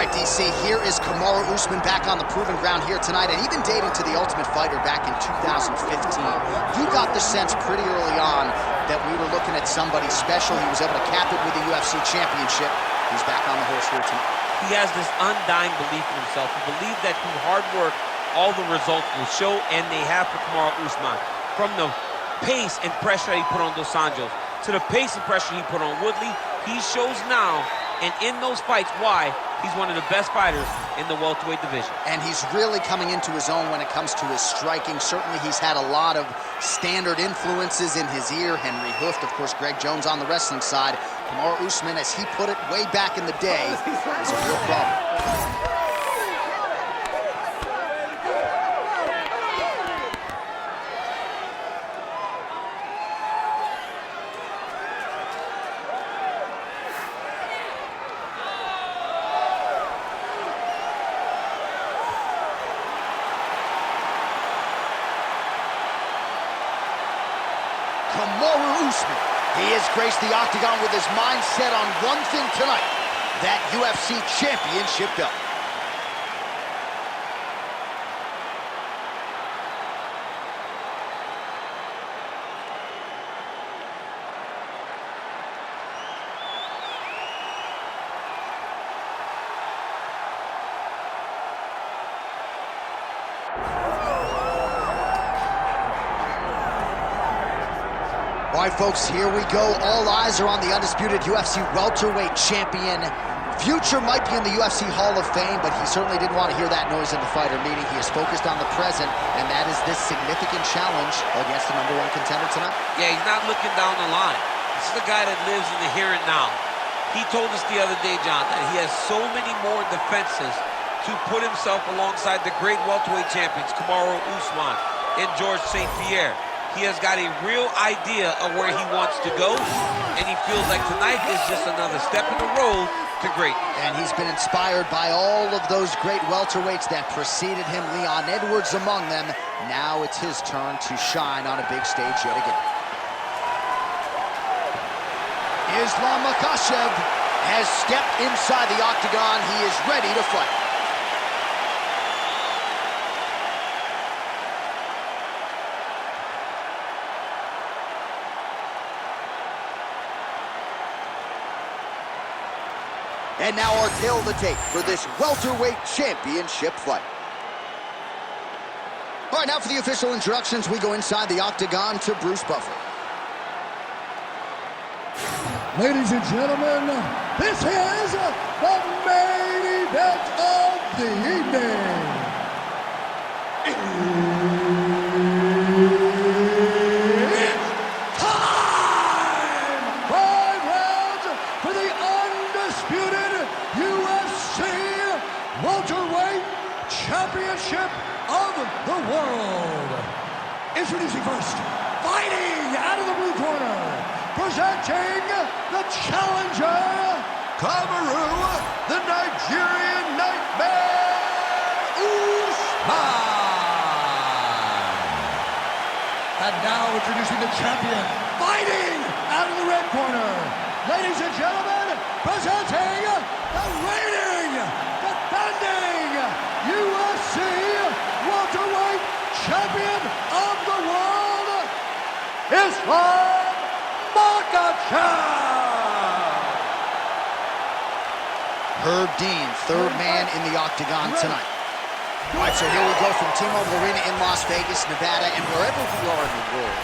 All right, DC, here is Kamaru Usman back on the proving ground here tonight, and even dating to the Ultimate Fighter back in 2015. You got the sense pretty early on that we were looking at somebody special. He was able to cap it with the UFC championship. He's back on the horse here tonight. He has this undying belief in himself. He believes that through hard work, all the results will show, and they have for Kamaru Usman. From the pace and pressure he put on Dos Anjos to the pace and pressure he put on Woodley, he shows now, and in those fights, why he's one of the best fighters in the welterweight division. And he's really coming into his own when it comes to his striking. Certainly he's had a lot of standard influences in his ear. Henry Hooft, of course, Greg Jones on the wrestling side. Kamaru Usman, as he put it way back in the day, is a real problem. Kamaru Usman, he has graced the octagon with his mind set on one thing tonight, that UFC championship belt. All right, folks, here we go. All eyes are on the undisputed UFC welterweight champion. Future might be in the UFC Hall of Fame, but he certainly didn't want to hear that noise in the fighter meeting. He is focused on the present, and that is this significant challenge against the #1 contender tonight. Yeah, he's not looking down the line. This is the guy that lives in the here and now. He told us the other day, John, that he has so many more defenses to put himself alongside the great welterweight champions, Kamaru Usman and George St. Pierre. He has got a real idea of where he wants to go, and he feels like tonight is just another step in the road to greatness. And he's been inspired by all of those great welterweights that preceded him, Leon Edwards among them. Now it's his turn to shine on a big stage yet again. Islam Makhachev has stepped inside the octagon. He is ready to fight. And now our tale of the tape for this welterweight championship fight. All right, now for the official introductions, we go inside the octagon to Bruce Buffer. Ladies and gentlemen, this is the main event of the evening. It's time! 5 rounds for the undisputed UFC welterweight championship of the world. Introducing first, fighting out of the blue corner, presenting the challenger, Kamaru, the Nigerian Nightmare, Usman. And now introducing the champion, fighting out of the red corner, ladies and gentlemen, presenting the reigning, defending UFC welterweight champion of the world, Islam Makhachev. Herb Dean, third man in the octagon tonight. All right, so here we go from T-Mobile Arena in Las Vegas, Nevada, and wherever we are in the world,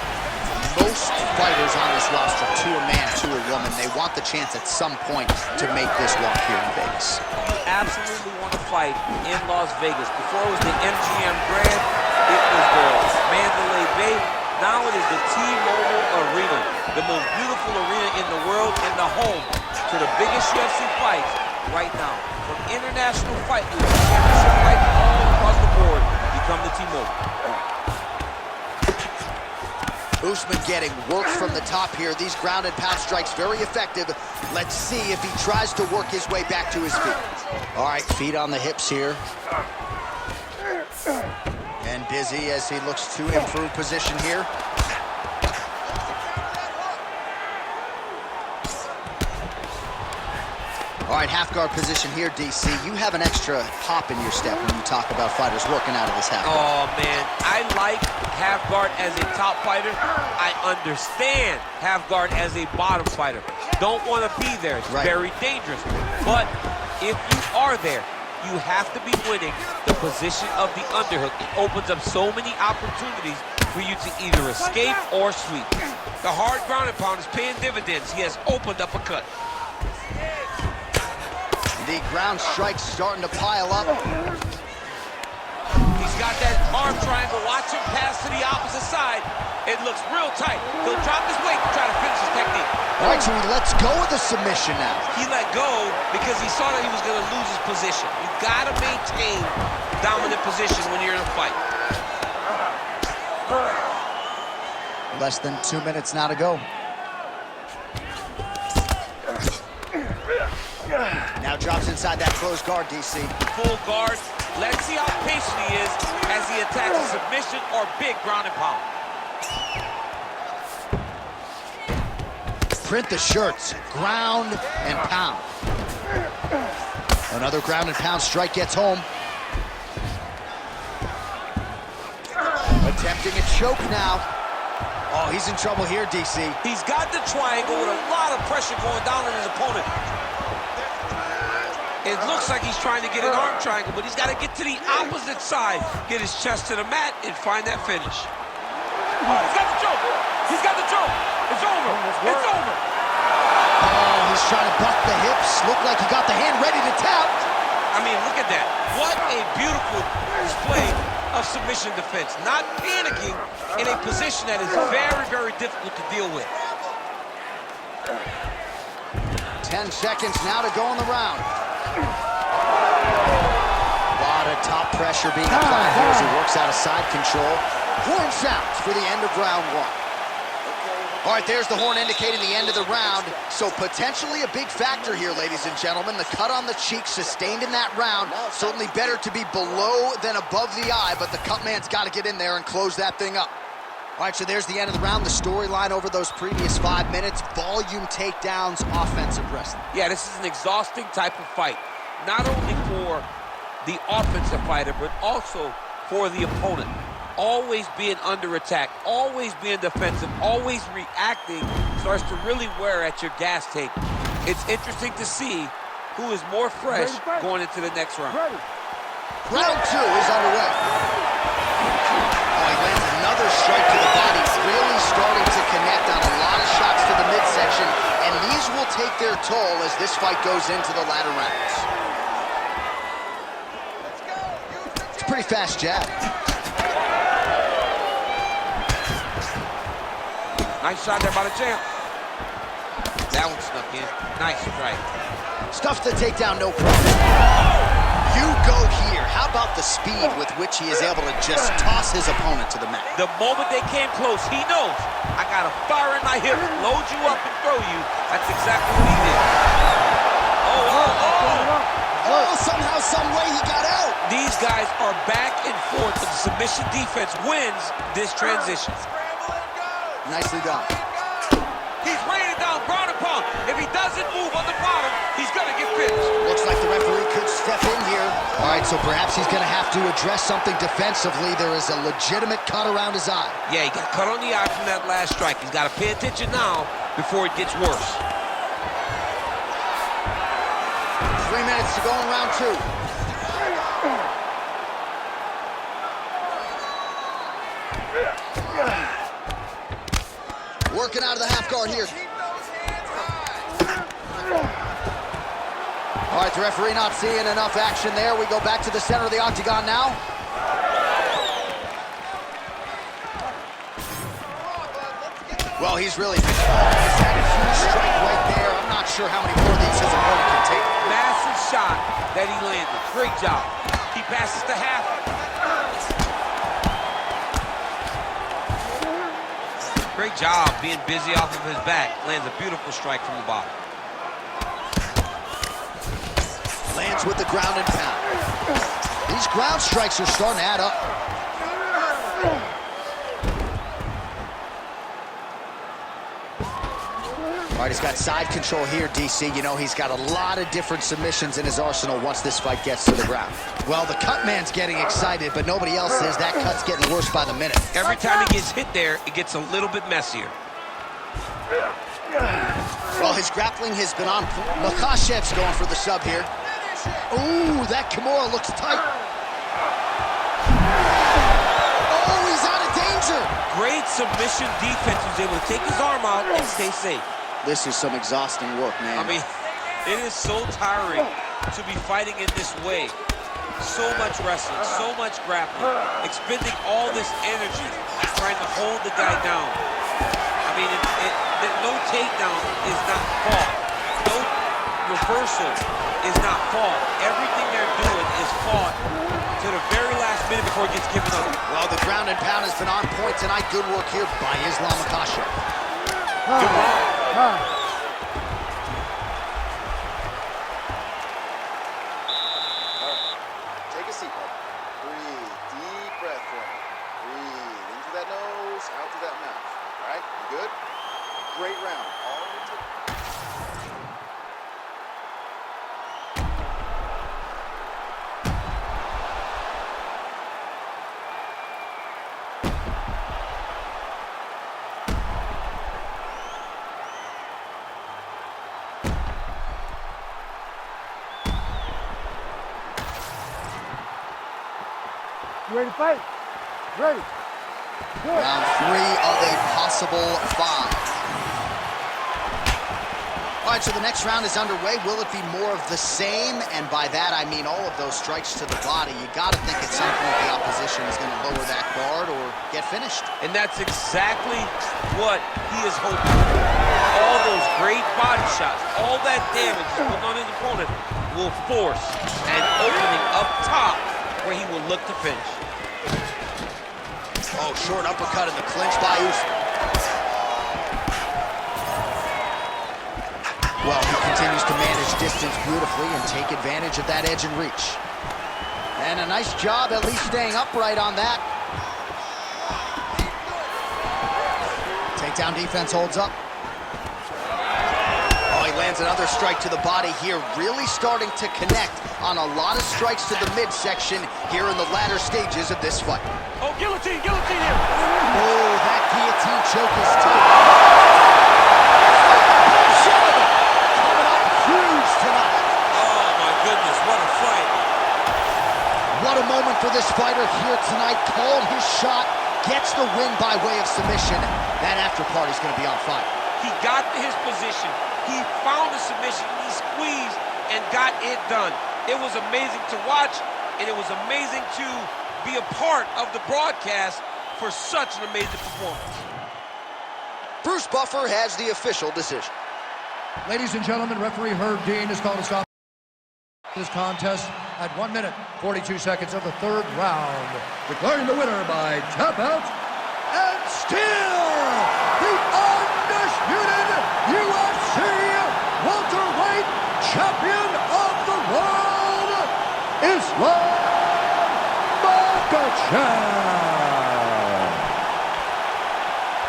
most fighters on this roster, to a man, to a woman, they want the chance at some point to make this walk here in Vegas. You absolutely want to fight in Las Vegas. Before it was the MGM Grand, it was the Mandalay Bay. Now it is the T-Mobile Arena, the most beautiful arena in the world and the home to the biggest UFC fights right now. From international fight leagues, championship fights all across the board, become the T-Mobile. Usman getting work from the top here. These ground and pound strikes very effective. Let's see if he tries to work his way back to his feet. All right, feet on the hips here. And busy as he looks to improve position here. All All right, half guard position here, DC. You have an extra hop in your step when you talk about fighters working out of this half guard. Oh, man, I like half guard as a top fighter. I understand half guard as a bottom fighter. Don't want to be there. It's very dangerous. But if you are there, you have to be winning the position of the underhook. It opens up so many opportunities for you to either escape or sweep. The hard ground and pound is paying dividends. He has opened up a cut. The ground strike's starting to pile up. He's got that arm triangle. Watch him pass to the opposite side. It looks real tight. He'll drop his weight to try to finish his technique. All right, so he lets go of the submission now. He let go because he saw that he was going to lose his position. You got to maintain dominant position when you're in a fight. Less than 2 minutes now to go. Now drops inside that closed guard, DC. Full guard. Let's see how patient he is as he attacks a submission or big ground and pound. Print the shirts, ground and pound. Another ground and pound strike gets home. Attempting a choke now. Oh, he's in trouble here, DC. He's got the triangle with a lot of pressure going down on his opponent. It looks like he's trying to get an arm triangle, but he's got to get to the opposite side, get his chest to the mat, and find that finish. Oh, he's got the choke. He's got the choke. It's over. It's over. Oh, he's trying to buck the hips. Looked like he got the hand ready to tap. I mean, look at that. What a beautiful display of submission defense. Not panicking in a position that is very, very difficult to deal with. 10 seconds now to go in the round. A lot of top pressure being applied here as he works out of side control. Horn sounds for the end of round one. All right, there's the horn indicating the end of the round. So potentially a big factor here, ladies and gentlemen. The cut on the cheek sustained in that round. Certainly better to be below than above the eye, but the cut man's got to get in there and close that thing up. All right, so there's the end of the round. The storyline over those previous 5 minutes, volume takedowns, offensive wrestling. Yeah, this is an exhausting type of fight. Not only for the offensive fighter, but also for the opponent. Always being under attack, always being defensive, always reacting starts to really wear at your gas tank. It's interesting to see who is more fresh going into the next round. Round two is underway. Oh, he lands another strike to the body, really starting to connect on a lot of shots to the midsection, and these will take their toll as this fight goes into the latter rounds. It's a pretty fast jab. Nice shot there by the champ. That one snuck in. Nice strike. Stuffs the takedown, no problem. You go here. How about the speed with which he is able to just toss his opponent to the mat? The moment they came close, he knows, I got a fire in my hip, load you up and throw you. That's exactly what he did. Oh, somehow, some way he got out. These guys are back and forth, but the submission defense wins this transition. Nicely done. He's raining down ground and pound. If he doesn't move on the bottom, he's going to get finished. Looks like the referee could step in here. All right, so perhaps he's going to have to address something defensively. There is a legitimate cut around his eye. Yeah, he got cut on the eye from that last strike. He's got to pay attention now before it gets worse. 3 minutes to go in round two. Working out of the half guard here. All right, the referee not seeing enough action there. We go back to the center of the octagon now. Well, he's really he's had a huge strike right there. I'm not sure how many more of these his opponent can take. Massive shot that he landed. Great job. He passes to half. Great job being busy off of his back. Lands a beautiful strike from the bottom. Lands with the ground and pound. These ground strikes are starting to add up. All All right, he's got side control here, DC. You know, he's got a lot of different submissions in his arsenal once this fight gets to the ground. Well, the cut man's getting excited, but nobody else is. That cut's getting worse by the minute. Every time he gets hit there, it gets a little bit messier. Well, his grappling has been on. Makhachev's going for the sub here. Ooh, that Kimura looks tight. Oh, he's out of danger. Great submission defense. He was able to take his arm out and stay safe. This is some exhausting work, man. I mean, it is so tiring to be fighting in this way. So much wrestling, so much grappling, expending all this energy trying to hold the guy down. I mean, no takedown is not fault. No reversal is not fault. Everything they're doing is fought to the very last minute before it gets given up. Well, the ground and pound has been on point tonight. Good work here by Islam Makhachev. Good round. Take a seat, bud. Breathe. Deep breath for me. Breathe. In through that nose, out through that mouth. All right? You good? Great round. All the way to... You ready to fight? Ready. Good. Round 3 of a possible 5. All right, so the next round is underway. Will it be more of the same? And by that, I mean all of those strikes to the body. You got to think at some point the opposition is going to lower that guard or get finished. And that's exactly what he is hoping. All those great body shots, all that damage he's putting on his opponent will force an opening up top where he will look to finish. Oh, short uppercut in the clinch by Usman. Well, he continues to manage distance beautifully and take advantage of that edge and reach. And a nice job at least staying upright on that. Takedown defense holds up. Oh, he lands another strike to the body here, really starting to connect on a lot of strikes to the midsection here in the latter stages of this fight. Oh, guillotine here. Oh, that guillotine choke is tough. Coming up huge tonight. Oh, my goodness, what a fight. What a moment for this fighter here tonight. Called his shot, gets the win by way of submission. That after party's going to be on fire. He got to his position. He found the submission. He squeezed and got it done. It was amazing to watch, and it was amazing to be a part of the broadcast for such an amazing performance. Bruce Buffer has the official decision. Ladies and gentlemen, referee Herb Dean has called a stop to this contest at 1 minute, 42 seconds of the 3rd round. Declaring the winner by tap out, and still the undisputed UFC welterweight champion of the world, Islam Makhachev.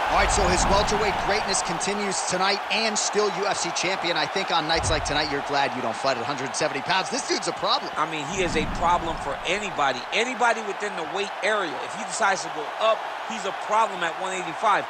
All right, so his welterweight greatness continues tonight and still UFC champion. I think on nights like tonight, you're glad you don't fight at 170 pounds. This dude's a problem. I mean, he is a problem for anybody within the weight area. If he decides to go up, he's a problem at 185.